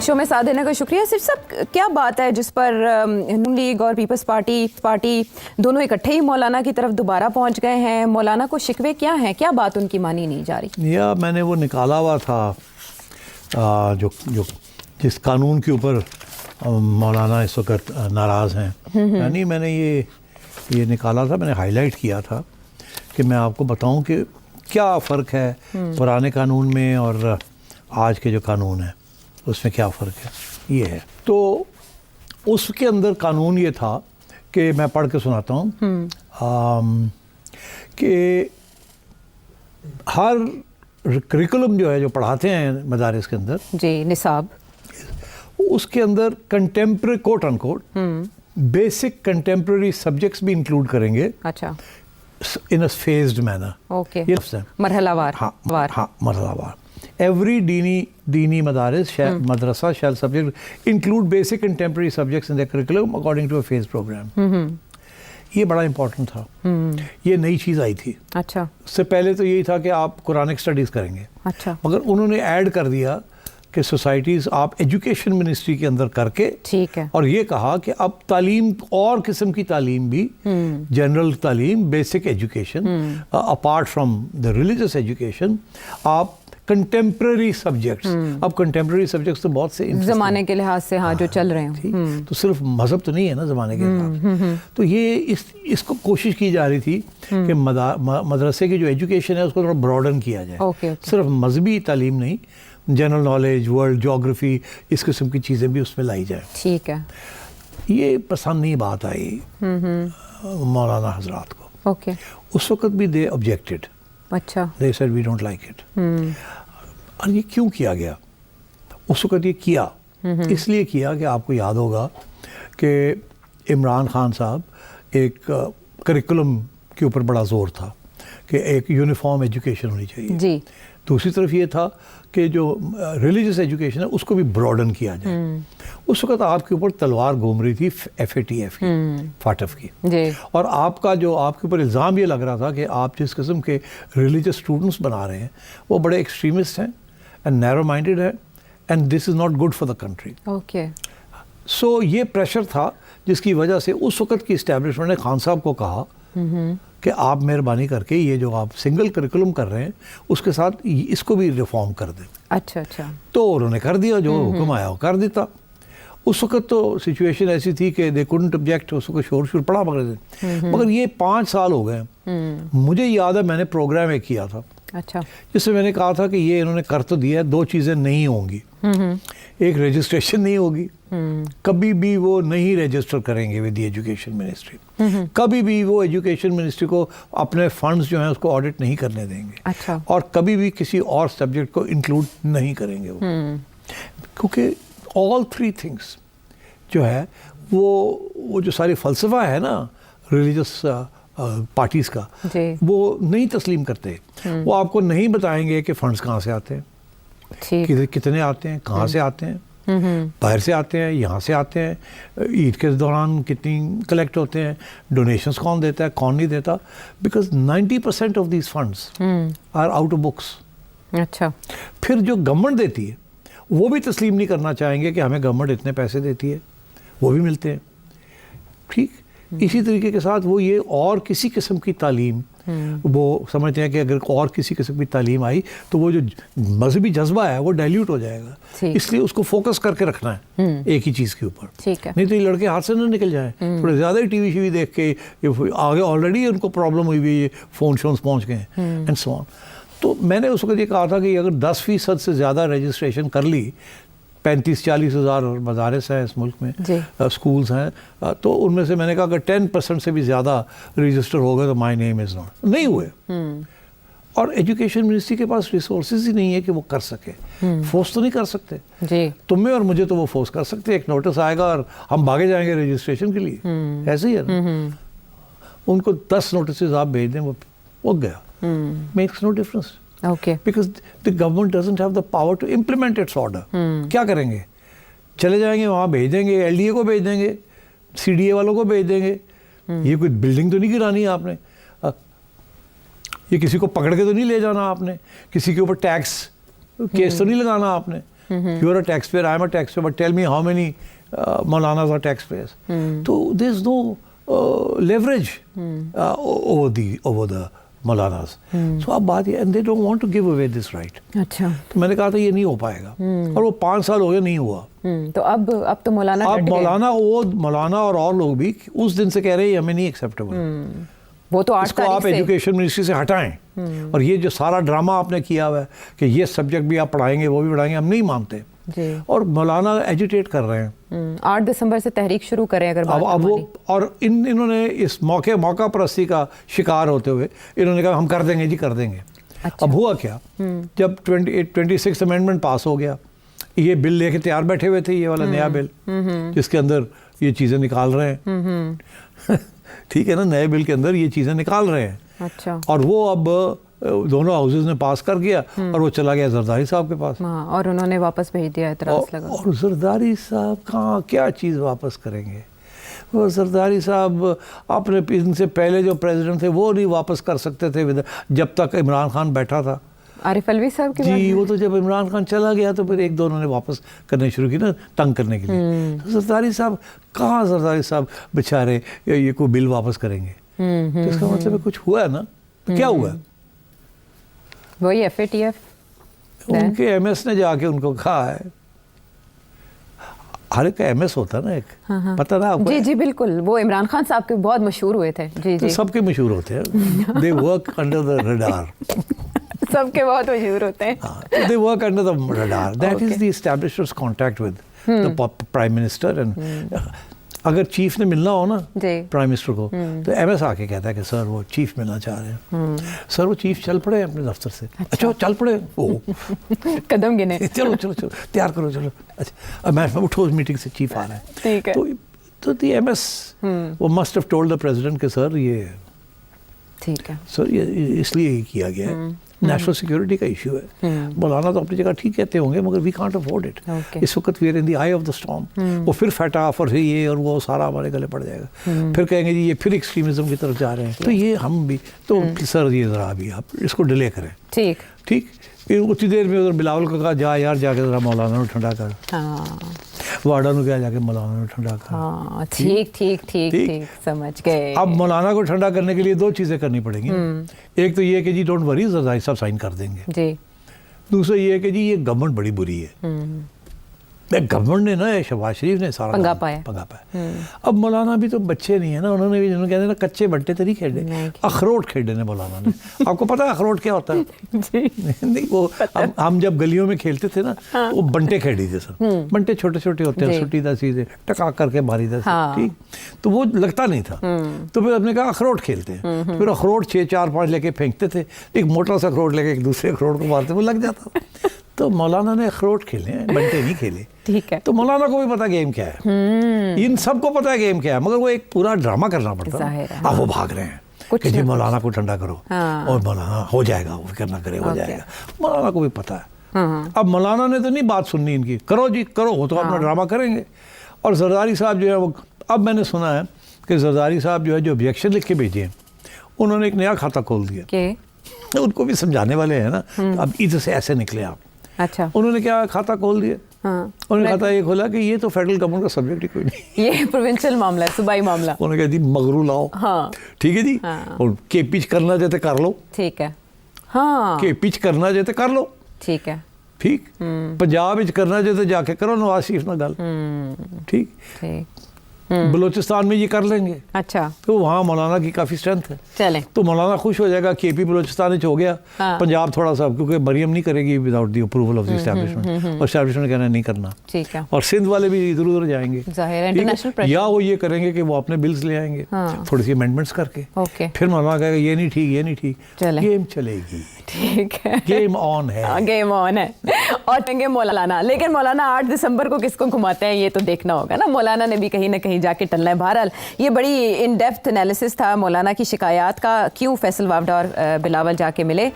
Show में साथ देने का शुक्रिया। सिर्फ सब क्या बात है जिस पर नून लीग और पीपल्स पार्टी दोनों इकट्ठे ही मौलाना की तरफ दोबारा पहुंच गए हैं? मौलाना को शिकवे क्या हैं, क्या बात उनकी मानी नहीं जा रही? या मैंने वो निकाला हुआ था जो जिस कानून के ऊपर मौलाना इस वक्त नाराज़ हैं, यानी मैंने ये निकाला था, मैंने हाईलाइट किया था कि मैं आपको बताऊं कि क्या फ़र्क है पुराने कानून में और आज के जो कानून है उसमें क्या फ़र्क है। ये है तो उसके अंदर कानून ये था कि मैं पढ़ के सुनाता हूँ कि हर करिकुलम जो है जो पढ़ाते हैं मदारिस के अंदर जी निसाब, उसके अंदर contemporary quote unquote basic contemporary subjects भी इंक्लूड करेंगे। अच्छा, in a phased manner. Okay, ये मरहलावार। हाँ मरहलावार। Every deeni madaris madrasa shall subject include basic contemporary subjects in the curriculum according to a phase program. ये बड़ा इंपॉर्टेंट था। ये नई चीज़ आई थी। अच्छा, उससे पहले तो यही था कि आप कुरानिक स्टडीज़ करेंगे। अच्छा, मगर उन्होंने ऐड कर दिया कि सोसाइटीज़ आप एजुकेशन मिनिस्ट्री के अंदर करके, ठीक है, और ये कहा कि अब तालीम और किस्म की तालीम भी, जनरल तालीम, basic education, apart from the religious education, आप कंटेम्प्रेरी सब्जेक्ट्स, अब कंटेम्प्रेरी सब्जेक्ट्स तो बहुत से ज़माने के लिहाज से हाँ जो चल रहे हैं, तो सिर्फ मज़हब तो नहीं है ना ज़माने के लिहाज। तो ये इसको कोशिश की जा रही थी कि मदरसे की जो एजुकेशन है उसको थोड़ा ब्रॉडन किया जाए। सिर्फ मजहबी तालीम नहीं, जनरल नॉलेज, वर्ल्ड ज्योग्राफी, इस किस्म की चीज़ें भी उसमें लाई जाए। ठीक है, ये पसंद नहीं बात आई मौलाना हजरात को। ओके, उस वक्त भी दे ऑब्जेक्टेड। अच्छा, they said we don't like it. और ये क्यों किया गया? उस वक्त ये किया इसलिए किया कि आपको याद होगा कि इमरान खान साहब एक करिकुलम के ऊपर बड़ा जोर था कि एक यूनिफॉर्म एजुकेशन होनी चाहिए जी। दूसरी तरफ ये था कि जो रिलीजियस एजुकेशन है उसको भी ब्रॉडन किया जाए। उस वक्त आपके ऊपर तलवार घूम रही थी FATF की, फाटफ की जी। और आपके ऊपर इल्ज़ाम ये लग रहा था कि आप जिस किस्म के रिलीजियस स्टूडेंट्स बना रहे हैं वो बड़े एक्सट्रीमिस्ट हैं एंड नैरो माइंडेड है and this is not good for the country. Okay, so ये प्रेशर था जिसकी वजह से उस वक्त की इस्टेब्लिशमेंट ने खान साहब को कहा कि आप मेहरबानी करके ये जो आप सिंगल करिकुलम कर रहे हैं उसके साथ इसको भी रिफॉर्म कर दें। अच्छा अच्छा, तो उन्होंने कर दिया, जो हुक्म आया वो कर देता। उस वक्त तो सिचुएशन ऐसी थी कि दे कुडंट ऑब्जेक्ट, उस वक्त शोर पड़ा मगर ये 5 साल हो गए। मुझे याद है मैंने प्रोग्राम एक किया था, अच्छा, जिससे मैंने कहा था कि ये इन्होंने कर तो दिया, 2 चीज़ें नहीं होंगी। एक रजिस्ट्रेशन नहीं होगी, कभी भी वो नहीं रजिस्टर करेंगे विद द एजुकेशन मिनिस्ट्री, कभी भी वो एजुकेशन मिनिस्ट्री को अपने फंड्स जो हैं उसको ऑडिट नहीं करने देंगे। अच्छा, और कभी भी किसी और सब्जेक्ट को इंक्लूड नहीं करेंगे वो, क्योंकि ऑल 3 थिंग्स जो है वो जो सारी फ़लसफ़ा है ना रिलीजियस पार्टीज़ का, वो नहीं तस्लीम करते। वो आपको नहीं बताएंगे कि फंड्स कहाँ से आते हैं, कितने आते हैं, कहाँ से आते हैं, बाहर से आते हैं, यहाँ से आते हैं, ईद के दौरान कितनी कलेक्ट होते हैं, डोनेशंस कौन देता है कौन नहीं देता, because 90% of these funds are out of books. अच्छा, फिर जो गवर्नमेंट देती है वो भी तस्लीम नहीं करना चाहेंगे कि हमें गवर्नमेंट इतने पैसे देती है, वो भी मिलते हैं। ठीक इसी तरीके के साथ वो ये और किसी किस्म की तालीम, वो समझते हैं कि अगर और किसी किस्म की तालीम आई तो वो जो मजहबी जज्बा है वो डाइल्यूट हो जाएगा, इसलिए उसको फोकस करके रखना है एक ही चीज़ के ऊपर। नहीं तो ये लड़के हाथ से ना निकल जाएं, थोड़े ज़्यादा ही टीवी शीवी देख के आगे ऑलरेडी उनको प्रॉब्लम हुई हुई है, फ़ोन शोन्स पहुँच गए एंड सो ऑन। तो मैंने उस वक्त ये कहा था कि अगर 10% से ज़्यादा रजिस्ट्रेशन कर ली, 35-40 हज़ार मदारिस हैं इस मुल्क में, स्कूल्स हैं, तो उनमें से मैंने कहा अगर 10% से भी ज़्यादा रजिस्टर हो गए तो माय नेम इज़ नॉट, नहीं हुए। और एजुकेशन मिनिस्ट्री के पास रिसोर्सेज ही नहीं है कि वो कर सके, फोर्स तो नहीं कर सकते जी। तुम्हें और मुझे तो वो फोर्स कर सकते, एक नोटिस आएगा और हम भागे जाएंगे रजिस्ट्रेशन के लिए, ऐसे ही है ना। उनको 10 नोटिस आप भेज दें, वो गया, makes no difference. Okay. Because the government doesn't have the power to implement its order. क्या करेंगे? चले जाएंगे वहाँ, भेज देंगे, LDA को भेज देंगे, CDA वालों को भेज देंगे। ये कोई बिल्डिंग तो नहीं गिरानी है आपने, ये किसी को पकड़ के तो नहीं ले जाना आपने, किसी के ऊपर टैक्स केस तो नहीं लगाना आपने, you are a taxpayer, I am a taxpayer, but tell me how many maulanas are taxpayers. तो there is no leverage over the Maulanas. So अब बात ये, and they don't want to give away this right. अच्छा. तो मैंने कहा था ये नहीं हो पाएगा, और वो 5 साल हो गए नहीं हुआ. तो अब तो मौलाना अब मौलाना और लोग भी उस दिन से कह रहे हैं हमें नहीं एक्सेप्टेबल. वो तो 8 इसको आप एजुकेशन मिनिस्ट्री से हटाएं, और ये जो सारा ड्रामा आपने किया हुआ है कि ये सब्जेक्ट भी आप पढ़ाएंगे वो भी पढ़ाएंगे, हम नहीं मानते. और मौलाना एजिटेट कर रहे हैं. 8 दिसंबर से तहरीक शुरू करें अगर अब वो, और इन्होंने इस मौका परस्ती का शिकार होते हुए इन्होंने कहा हम कर देंगे जी, कर देंगे. अच्छा. अब हुआ क्या, जब 26 अमेंडमेंट पास हो गया, ये बिल लेके तैयार बैठे हुए थे, ये वाला नया बिल जिसके अंदर ये चीज़ें निकाल रहे हैं. ठीक है ना, नए बिल के अंदर ये चीज़ें निकाल रहे हैं. अच्छा. और वो अब दोनों हाउसेज ने पास कर दिया, और वो चला गया जरदारी साहब के पास. और उन्होंने वापस भेज दिया, एतराज़ लगा. और जरदारी साहब कहाँ क्या चीज़ वापस करेंगे. वो जरदारी साहब अपने इनसे पहले जो प्रेसिडेंट थे वो नहीं वापस कर सकते थे जब तक इमरान खान बैठा था. आरिफ अलवी साहब की जी, वो तो जब इमरान खान चला गया तो फिर एक दो उन्होंने वापस करने शुरू की ना, तंग करने के लिए. तो जरदारी साहब कहाँ, जरदारी साहब बेचारे ये कोई बिल वापस करेंगे. तो इसका मतलब है कुछ हुआ है ना. तो क्या हुआ, वही FATF उनके MS ने जाके उनको कहा है. हर एक MS होता है ना एक. पता ना आपको. जी बिल्कुल, वो इमरान खान साहब के बहुत मशहूर हुए थे. जी तो सबके मशहूर होते हैं. They work under the radar. सबके बहुत मशहूर होते हैं. They work under the radar. That is the establishers contact with the prime minister. And अगर चीफ ने मिलना हो ना प्राइम मिनिस्टर को, तो MS आके कहता है कि सर वो चीफ मिलना चाह रहे हैं. सर वो चीफ चल पड़े अपने दफ्तर से. अच्छा चल पड़े. ओ कदम गिने. चलो तैयार करो, चलो. अच्छा मैं उठो, मीटिंग से चीफ आ रहा है. ठीक है. तो दी MS वो must have told the president के सर ये ठीक है सर, ये इसलिए ही किया गया है. नेशनल सिक्योरिटी का इशू है. मौलाना तो अपनी जगह ठीक कहते होंगे, मगर वी कांट अफोर्ड इट. इस वक्त we are in the eye of the storm. वो फिर फटा और ये और वो सारा हमारे गले पड़ जाएगा. फिर कहेंगे जी ये फिर एक्सट्रीमिज्म की तरफ जा रहे हैं. तो ये हम भी तो सर ये ज़रा अभी आप इसको डिले करें. ठीक. फिर उतनी देर में उधर बिलावल को कहा जा यार जाके ज़रा मौलाना को ठंडा कर. वार्डन को क्या जाके मौलाना को ठंडा कर. ठीक समझ गए. अब मौलाना को ठंडा करने के लिए 2 चीज़ें करनी पड़ेंगी. एक तो ये कि जी डोंट वरी, जरदारी साहब साइन कर देंगे जी. दूसरा ये है कि जी ये गवर्नमेंट बड़ी बुरी है. गवर्नमेंट ने ना, शहबाज शरीफ ने सारा पंगा पाया. अब मौलाना भी तो बच्चे नहीं है ना, उन्होंने भी कहते हैं ना कच्चे बट्टे तो नहीं खेले, अखरोट खेले ने मौलाना ने. आपको पता है अखरोट क्या होता है? नहीं, वो हम जब गलियों में खेलते थे ना, वो बंटे खेली थे सर. बंटे छोटे छोटे होते हैं, सुटी दसी से टका करके मारी दसी. ठीक. तो वो लगता नहीं था, तो फिर हमने कहा अखरोट खेलते हैं. फिर अखरोट 6, 4, 5 लेके फेंकते थे. एक मोटा सा अखरोट लेके एक दूसरे अखरोट को मारते, वो लग जाता. तो मौलाना ने अखरोट खेले हैं, बंटे नहीं खेले. ठीक है. तो मौलाना को भी पता गेम क्या है. इन सबको पता है गेम क्या है, मगर वो एक पूरा ड्रामा करना पड़ता है. अब वो भाग रहे हैं कि जी मौलाना को ठंडा करो. और मौलाना हो जाएगा, वो फिक्र ना करे, हो जाएगा. मौलाना को भी पता है. अब मौलाना ने तो नहीं बात सुननी इनकी. करो जी करो, वो तो अपना ड्रामा करेंगे. और जरदारी साहब जो है वो, अब मैंने सुना है कि जरदारी साहब जो है जो ऑब्जेक्शन लिख के भेजे हैं, उन्होंने एक नया खाता खोल दिया. उनको भी समझाने वाले हैं ना, अब इधर से ऐसे निकले आप. अच्छा. उन्होंने क्या खाता खोल दिया. उन्होंने खाता ये खोला कि ये तो फेडरल गवर्नमेंट का सब्जेक्ट ही कोई नहीं, ये प्रोविंशियल मामला है, सूबाई मामला. उन्होंने कहा जी मगरू लाओ. ठीक है जी. और के पिच करना चाहते कर लो. ठीक है. के पिच करना चाहते कर लो. ठीक है. ठीक. पंजाब विच करना चाहते जाके करो नवाज शरीफ ना गल. ठीक. बलोचिस्तान में ये कर लेंगे. अच्छा. तो वहाँ मौलाना की काफ़ी स्ट्रेंथ है. चले तो मौलाना खुश हो जाएगा. KP बलोचिस्तान हो गया. पंजाब थोड़ा सा, क्योंकि मरियम नहीं करेगी without the approval of the establishment, और एस्टैब्लिशमेंट ने कहना नहीं करना. ठीक है. और सिंध वाले भी इधर उधर जाएंगे. International pressure. या वो ये करेंगे कि वो अपने बिल्स ले आएंगे थोड़ी सी अमेंडमेंट्स करके. फिर मौलाना कहेगा ये नहीं ठीक, ये नहीं ठीक. गेम चलेगी. ठीक है. गेम ऑन है. गेम ऑन है. और कहेंगे मौलाना, लेकिन मौलाना 8 दिसंबर को किसको घुमाते हैं ये तो देखना होगा ना. मौलाना ने भी कहीं ना कहीं जाके टलना है. बहरहाल ये बड़ी इन डेप्थ एनालिसिस था मौलाना की शिकायत का, क्यों फैसल वावडा और बिलावल जाके मिले.